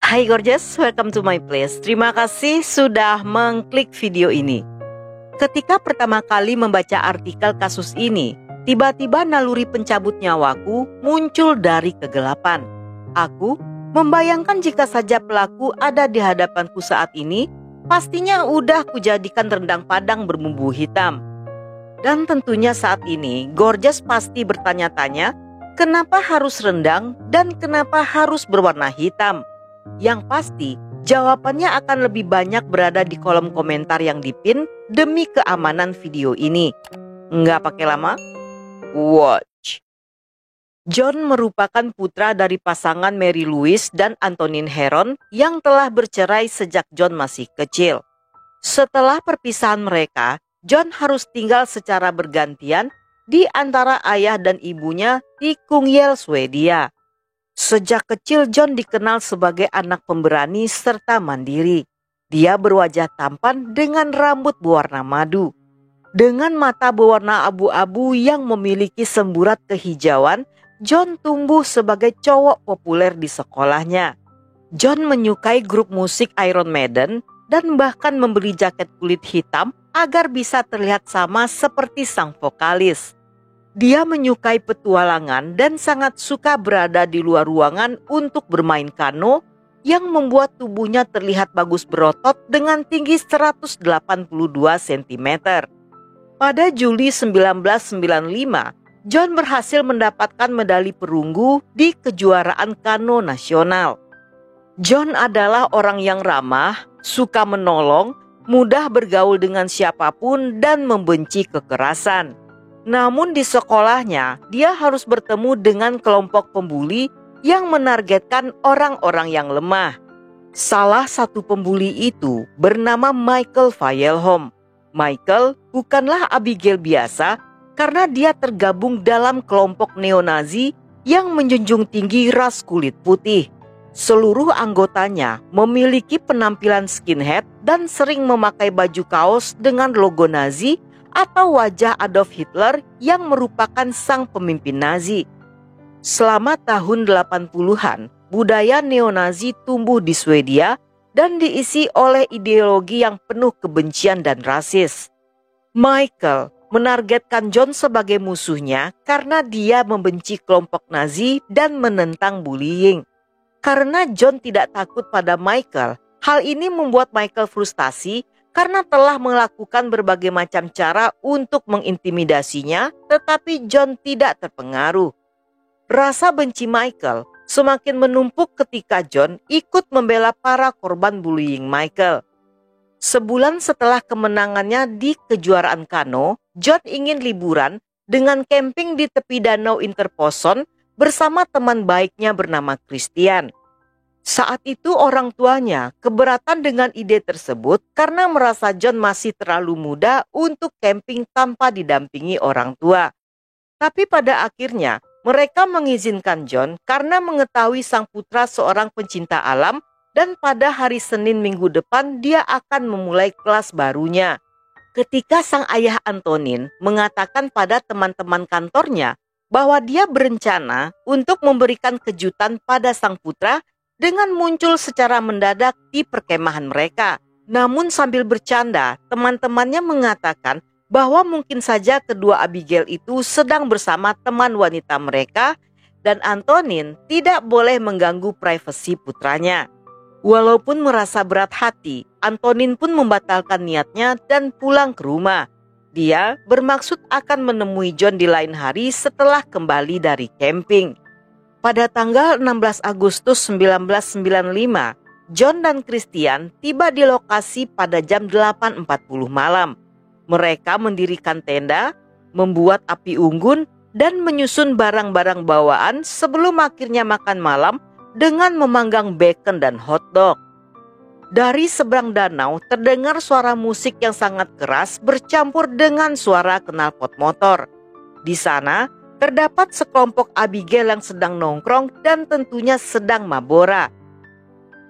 Hai Gorgeous, welcome to my place. Terima kasih sudah mengklik video ini. Ketika pertama kali membaca artikel kasus ini, tiba-tiba naluri pencabut nyawaku muncul dari kegelapan. Aku membayangkan jika saja pelaku ada di hadapanku saat ini, pastinya udah kujadikan rendang padang berbumbu hitam. Dan tentunya saat ini, Gorgeous pasti bertanya-tanya, kenapa harus rendang dan kenapa harus berwarna hitam? Yang pasti, jawabannya akan lebih banyak berada di kolom komentar yang dipin demi keamanan video ini. Nggak pakai lama? Watch. John merupakan putra dari pasangan Mary Louise dan Antonin Heron yang telah bercerai sejak John masih kecil. Setelah perpisahan mereka, John harus tinggal secara bergantian di antara ayah dan ibunya di Kungälv, Swedia. Sejak kecil John dikenal sebagai anak pemberani serta mandiri. Dia berwajah tampan dengan rambut berwarna madu. Dengan mata berwarna abu-abu yang memiliki semburat kehijauan, John tumbuh sebagai cowok populer di sekolahnya. John menyukai grup musik Iron Maiden dan bahkan membeli jaket kulit hitam agar bisa terlihat sama seperti sang vokalis. Dia menyukai petualangan dan sangat suka berada di luar ruangan untuk bermain kano yang membuat tubuhnya terlihat bagus berotot dengan tinggi 182 cm. Pada Juli 1995, John berhasil mendapatkan medali perunggu di kejuaraan kano nasional. John adalah orang yang ramah, suka menolong, mudah bergaul dengan siapapun dan membenci kekerasan. Namun di sekolahnya, dia harus bertemu dengan kelompok pembuli yang menargetkan orang-orang yang lemah. Salah satu pembuli itu bernama Michael Fajelholm. Michael bukanlah Abigail biasa karena dia tergabung dalam kelompok neo-Nazi yang menjunjung tinggi ras kulit putih. Seluruh anggotanya memiliki penampilan skinhead dan sering memakai baju kaos dengan logo Nazi atau wajah Adolf Hitler yang merupakan sang pemimpin Nazi. Selama tahun 80-an, budaya neo-Nazi tumbuh di Swedia dan diisi oleh ideologi yang penuh kebencian dan rasis. Michael menargetkan John sebagai musuhnya karena dia membenci kelompok Nazi dan menentang bullying. Karena John tidak takut pada Michael, hal ini membuat Michael frustasi karena telah melakukan berbagai macam cara untuk mengintimidasinya, tetapi John tidak terpengaruh. Rasa benci Michael semakin menumpuk ketika John ikut membela para korban bullying Michael. Sebulan setelah kemenangannya di kejuaraan kano, John ingin liburan dengan camping di tepi danau Interposon bersama teman baiknya bernama Christian. Saat itu orang tuanya keberatan dengan ide tersebut karena merasa John masih terlalu muda untuk camping tanpa didampingi orang tua. Tapi pada akhirnya mereka mengizinkan John karena mengetahui sang putra seorang pencinta alam dan pada hari Senin minggu depan dia akan memulai kelas barunya. Ketika sang ayah Antonin mengatakan pada teman-teman kantornya bahwa dia berencana untuk memberikan kejutan pada sang putra dengan muncul secara mendadak di perkemahan mereka. Namun sambil bercanda, teman-temannya mengatakan bahwa mungkin saja kedua Abigail itu sedang bersama teman wanita mereka dan Antonin tidak boleh mengganggu privasi putranya. Walaupun merasa berat hati, Antonin pun membatalkan niatnya dan pulang ke rumah. Dia bermaksud akan menemui John di lain hari setelah kembali dari camping. Pada tanggal 16 Agustus 1995, John dan Christian tiba di lokasi pada jam 8.40 malam. Mereka mendirikan tenda, membuat api unggun, dan menyusun barang-barang bawaan sebelum akhirnya makan malam dengan memanggang bacon dan hotdog. Dari seberang danau terdengar suara musik yang sangat keras bercampur dengan suara knalpot motor. Di sana terdapat sekelompok Abigail yang sedang nongkrong dan tentunya sedang mabora.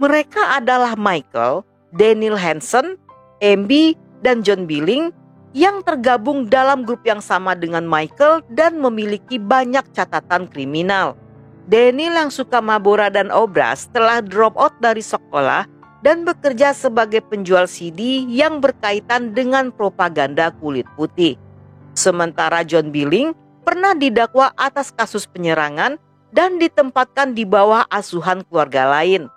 Mereka adalah Michael, Daniel Hansen, Amby, dan John Billing yang tergabung dalam grup yang sama dengan Michael dan memiliki banyak catatan kriminal. Daniel yang suka Marlboro dan obras telah drop out dari sekolah dan bekerja sebagai penjual CD yang berkaitan dengan propaganda kulit putih. Sementara John Billing pernah didakwa atas kasus penyerangan dan ditempatkan di bawah asuhan keluarga lain.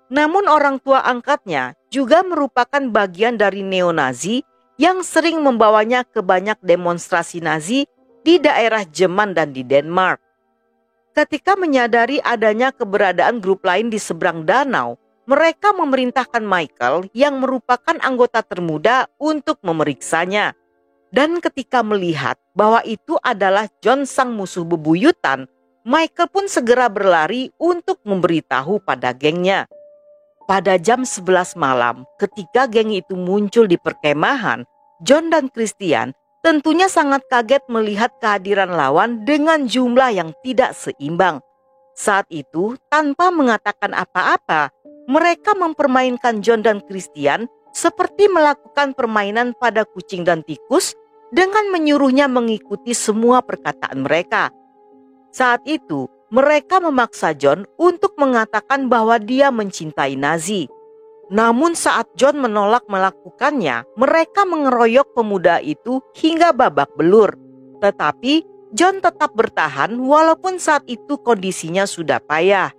Namun orang tua angkatnya juga merupakan bagian dari neo-Nazi yang sering membawanya ke banyak demonstrasi Nazi di daerah Jerman dan di Denmark. Ketika menyadari adanya keberadaan grup lain di seberang danau, mereka memerintahkan Michael yang merupakan anggota termuda untuk memeriksanya. Dan ketika melihat bahwa itu adalah John sang musuh bebuyutan, Michael pun segera berlari untuk memberitahu pada gengnya. Pada jam 11 malam, ketika geng itu muncul di perkemahan, John dan Christian tentunya sangat kaget melihat kehadiran lawan dengan jumlah yang tidak seimbang. Saat itu, tanpa mengatakan apa-apa, mereka mempermainkan John dan Christian seperti melakukan permainan pada kucing dan tikus dengan menyuruhnya mengikuti semua perkataan mereka. Saat itu, mereka memaksa John untuk mengatakan bahwa dia mencintai Nazi. Namun saat John menolak melakukannya, mereka mengeroyok pemuda itu hingga babak belur. Tetapi John tetap bertahan walaupun saat itu kondisinya sudah payah.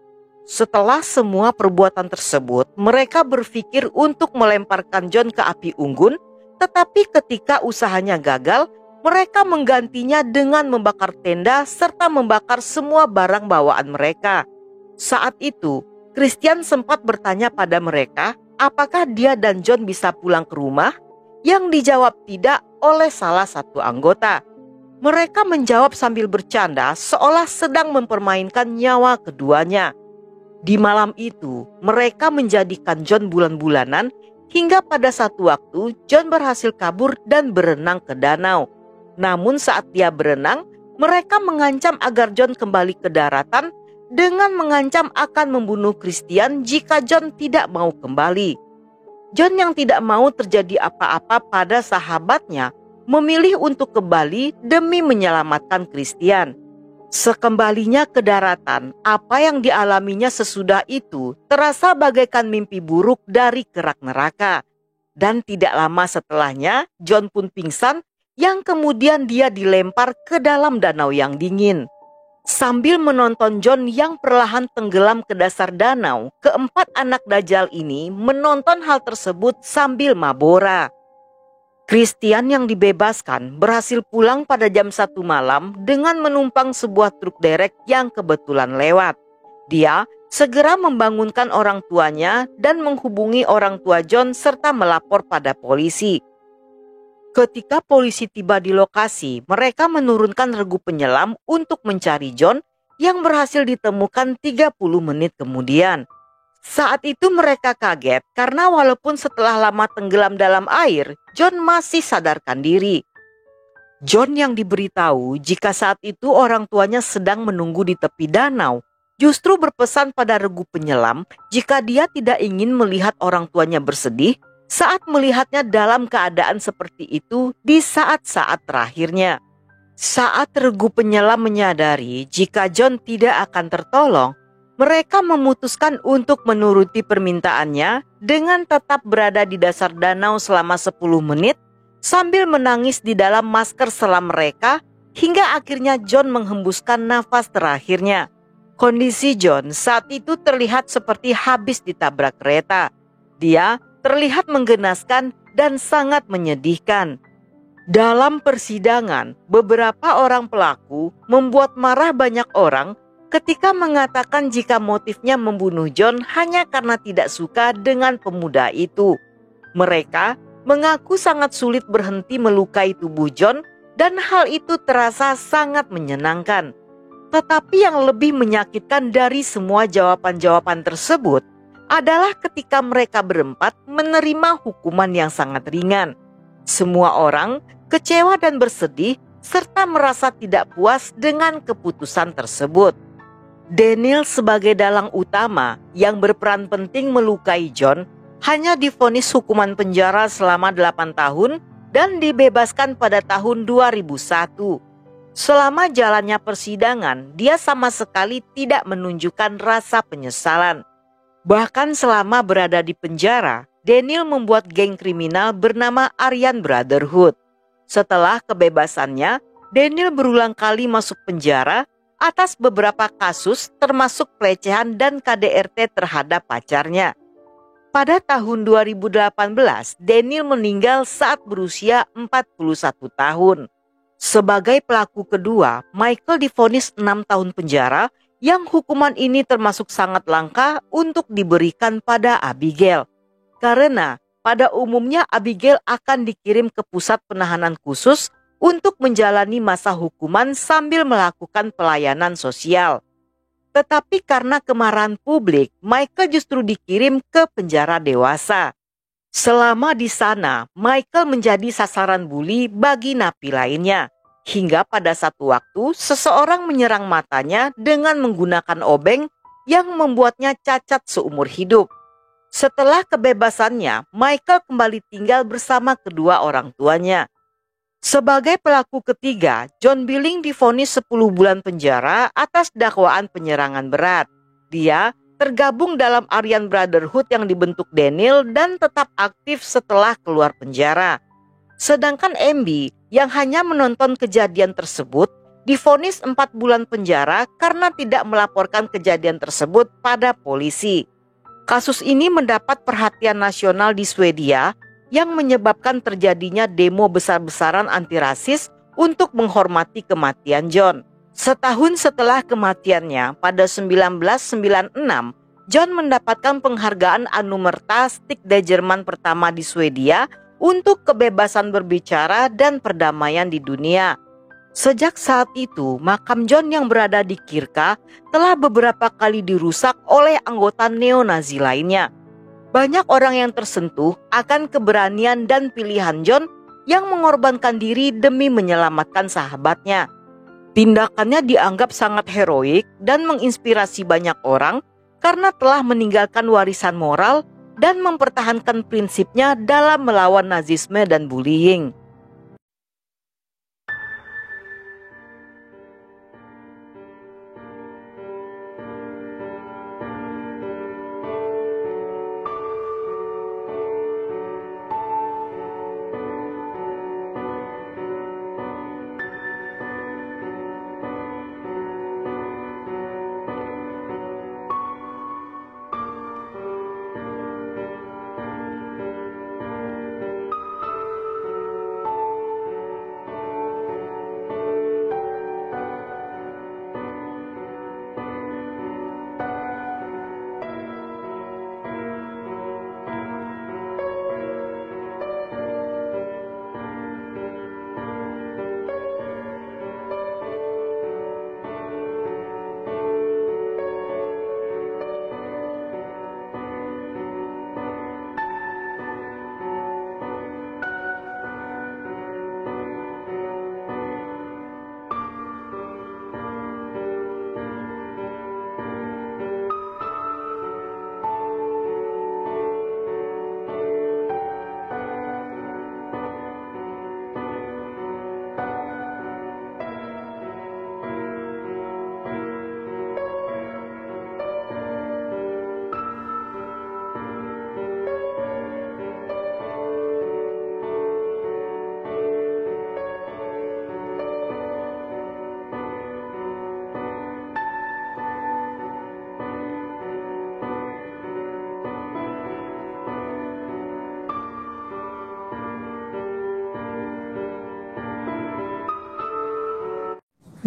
Setelah semua perbuatan tersebut, mereka berpikir untuk melemparkan John ke api unggun, tetapi ketika usahanya gagal, mereka menggantinya dengan membakar tenda serta membakar semua barang bawaan mereka. Saat itu, Christian sempat bertanya pada mereka apakah dia dan John bisa pulang ke rumah, yang dijawab tidak oleh salah satu anggota. Mereka menjawab sambil bercanda seolah sedang mempermainkan nyawa keduanya. Di malam itu, mereka menjadikan John bulan-bulanan hingga pada satu waktu John berhasil kabur dan berenang ke danau. Namun saat dia berenang, mereka mengancam agar John kembali ke daratan dengan mengancam akan membunuh Christian jika John tidak mau kembali. John yang tidak mau terjadi apa-apa pada sahabatnya memilih untuk kembali demi menyelamatkan Christian. Sekembalinya ke daratan, apa yang dialaminya sesudah itu terasa bagaikan mimpi buruk dari kerak neraka. Dan tidak lama setelahnya, John pun pingsan yang kemudian dia dilempar ke dalam danau yang dingin. Sambil menonton John yang perlahan tenggelam ke dasar danau, keempat anak Dajjal ini menonton hal tersebut sambil mabora. Christian yang dibebaskan berhasil pulang pada jam 1 malam dengan menumpang sebuah truk derek yang kebetulan lewat. Dia segera membangunkan orang tuanya dan menghubungi orang tua John serta melapor pada polisi. Ketika polisi tiba di lokasi, mereka menurunkan regu penyelam untuk mencari John yang berhasil ditemukan 30 menit kemudian. Saat itu mereka kaget karena walaupun setelah lama tenggelam dalam air, John masih sadarkan diri. John yang diberitahu jika saat itu orang tuanya sedang menunggu di tepi danau, justru berpesan pada regu penyelam jika dia tidak ingin melihat orang tuanya bersedih saat melihatnya dalam keadaan seperti itu di saat-saat terakhirnya. Saat regu penyelam menyadari jika John tidak akan tertolong, mereka memutuskan untuk menuruti permintaannya dengan tetap berada di dasar danau selama 10 menit sambil menangis di dalam masker selam mereka hingga akhirnya John menghembuskan nafas terakhirnya. Kondisi John saat itu terlihat seperti habis ditabrak kereta. Dia terlihat menggenaskan dan sangat menyedihkan. Dalam persidangan, beberapa orang pelaku membuat marah banyak orang ketika mengatakan jika motifnya membunuh John hanya karena tidak suka dengan pemuda itu. Mereka mengaku sangat sulit berhenti melukai tubuh John dan hal itu terasa sangat menyenangkan. Tetapi yang lebih menyakitkan dari semua jawaban-jawaban tersebut adalah ketika mereka berempat menerima hukuman yang sangat ringan. Semua orang kecewa dan bersedih serta merasa tidak puas dengan keputusan tersebut. Daniel sebagai dalang utama yang berperan penting melukai John hanya divonis hukuman penjara selama 8 tahun dan dibebaskan pada tahun 2001. Selama jalannya persidangan, dia sama sekali tidak menunjukkan rasa penyesalan. Bahkan selama berada di penjara, Daniel membuat geng kriminal bernama Aryan Brotherhood. Setelah kebebasannya, Daniel berulang kali masuk penjara atas beberapa kasus termasuk pelecehan dan KDRT terhadap pacarnya. Pada tahun 2018, Daniel meninggal saat berusia 41 tahun. Sebagai pelaku kedua, Michael divonis 6 tahun penjara yang hukuman ini termasuk sangat langka untuk diberikan pada Abigail. Karena pada umumnya Abigail akan dikirim ke pusat penahanan khusus untuk menjalani masa hukuman sambil melakukan pelayanan sosial. Tetapi karena kemarahan publik, Michael justru dikirim ke penjara dewasa. Selama di sana, Michael menjadi sasaran buli bagi napi lainnya. Hingga pada satu waktu, seseorang menyerang matanya dengan menggunakan obeng yang membuatnya cacat seumur hidup. Setelah kebebasannya, Michael kembali tinggal bersama kedua orang tuanya. Sebagai pelaku ketiga, John Billing divonis 10 bulan penjara atas dakwaan penyerangan berat. Dia tergabung dalam Aryan Brotherhood yang dibentuk Daniel dan tetap aktif setelah keluar penjara. Sedangkan MB yang hanya menonton kejadian tersebut divonis 4 bulan penjara karena tidak melaporkan kejadian tersebut pada polisi. Kasus ini mendapat perhatian nasional di Swedia yang menyebabkan terjadinya demo besar-besaran anti-rasis untuk menghormati kematian John. Setahun setelah kematiannya pada 1996, John mendapatkan penghargaan Anumerta Stig der Jerman pertama di Swedia untuk kebebasan berbicara dan perdamaian di dunia. Sejak saat itu, makam John yang berada di Kirka telah beberapa kali dirusak oleh anggota neo-Nazi lainnya. Banyak orang yang tersentuh akan keberanian dan pilihan John yang mengorbankan diri demi menyelamatkan sahabatnya. Tindakannya dianggap sangat heroik dan menginspirasi banyak orang karena telah meninggalkan warisan moral dan mempertahankan prinsipnya dalam melawan nazisme dan bullying.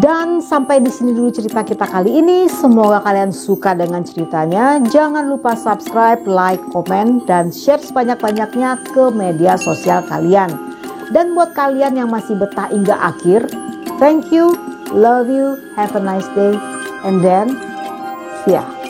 Dan sampai di sini dulu cerita kita kali ini. Semoga kalian suka dengan ceritanya. Jangan lupa subscribe, like, komen, dan share sebanyak-banyaknya ke media sosial kalian. Dan buat kalian yang masih betah hingga akhir, thank you, love you, have a nice day, and then see ya.